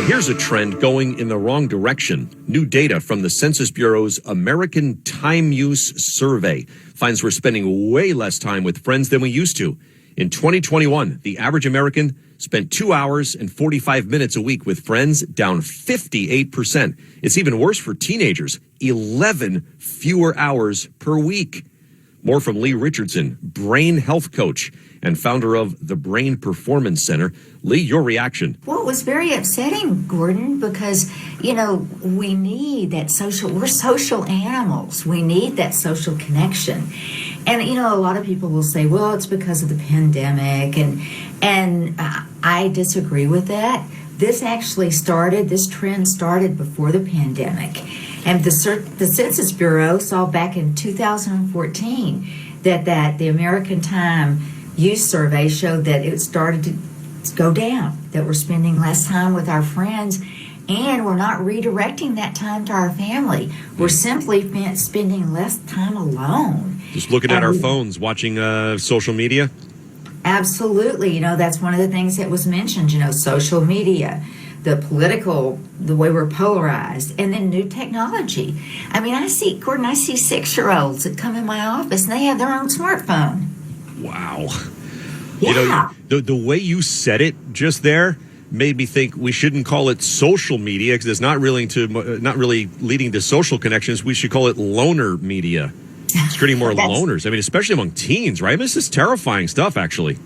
Here's a trend going in the wrong direction. New data from the Census Bureau's American Time Use Survey finds we're spending way less time with friends than we used to. In 2021, the average American spent 2 hours and 45 minutes a week with friends, down 58%. It's even worse for teenagers, 11 fewer hours per week. More from Leigh Richardson, brain health coach and founder of the Brain Performance Center. Leigh, your reaction? Well, it was very upsetting, Gordon, because, we need that we're social animals. We need that social connection. And, a lot of people will say, well, it's because of the pandemic. And I disagree with that. This trend started before the pandemic. And the Census Bureau saw back in 2014 that the American Time Use Survey showed that it started to go down, that we're spending less time with our friends, and we're not redirecting that time to our family. We're simply spending less time alone. Just looking at our phones, watching social media? Absolutely. That's one of the things that was mentioned, social media, the way we're polarized, and then new technology. I see 6-year-olds that come in my office and they have their own smartphone. Wow. Yeah. The way you said it just there made me think we shouldn't call it social media because it's not really leading to social connections. We should call it loner media. It's creating more loners. Especially among teens, right? This is terrifying stuff, actually.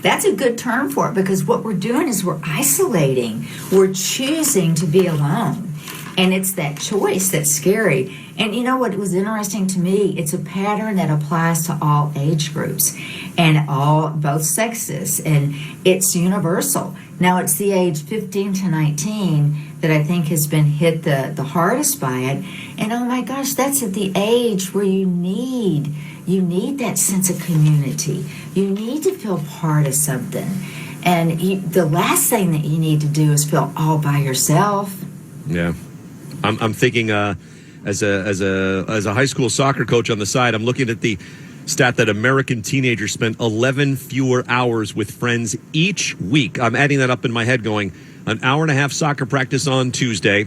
That's a good term for it, because what we're doing is we're isolating. We're choosing to be alone. And it's that choice that's scary. And what was interesting to me, it's a pattern that applies to all age groups and both sexes, and it's universal. Now, it's the age 15 to 19 that I think has been hit the hardest by it. And oh my gosh, that's at the age where you need that sense of community. You need to feel part of something. And the last thing that you need to do is feel all by yourself. Yeah. I'm thinking as a high school soccer coach on the side, I'm looking at the stat that American teenagers spend 11 fewer hours with friends each week. I'm adding that up in my head, going an hour and a half soccer practice on Tuesday,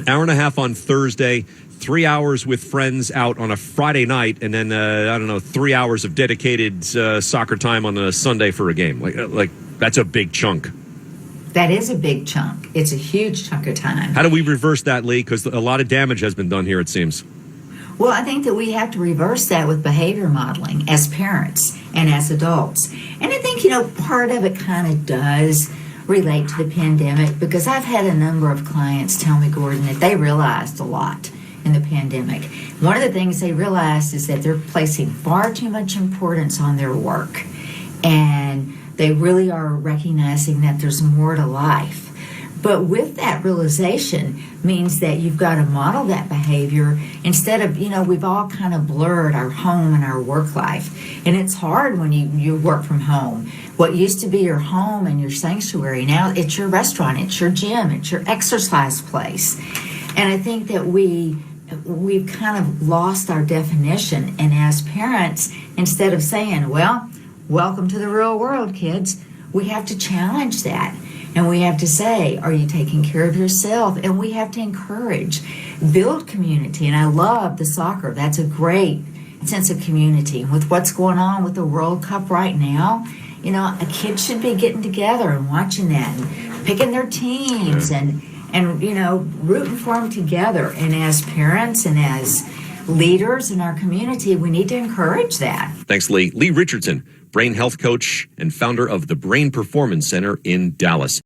hour and a half on Thursday, 3 hours with friends out on a Friday night, and then 3 hours of dedicated soccer time on a Sunday for a game. Like that's a big chunk. That is a big chunk. It's a huge chunk of time. How do we reverse that, Leigh? Because a lot of damage has been done here, it seems. Well, I think that we have to reverse that with behavior modeling as parents and as adults. And I think, part of it kind of does relate to the pandemic, because I've had a number of clients tell me, Gordon, that they realized a lot in the pandemic. One of the things they realized is that they're placing far too much importance on their work. And they really are recognizing that there's more to life. But with that realization means that you've got to model that behavior instead of, we've all kind of blurred our home and our work life. And it's hard when you work from home. What used to be your home and your sanctuary, now it's your restaurant, it's your gym, it's your exercise place. And I think that we've kind of lost our definition. And as parents, instead of saying, well, welcome to the real world, kids, we have to challenge that. And we have to say, are you taking care of yourself? And we have to encourage, build community. And I love the soccer. That's a great sense of community. And with what's going on with the World Cup right now, a kid should be getting together and watching that and picking their teams and rooting for them together. And as parents and as leaders in our community, we need to encourage that. Thanks, Leigh. Leigh Richardson, brain health coach and founder of the Brain Performance Center in Dallas.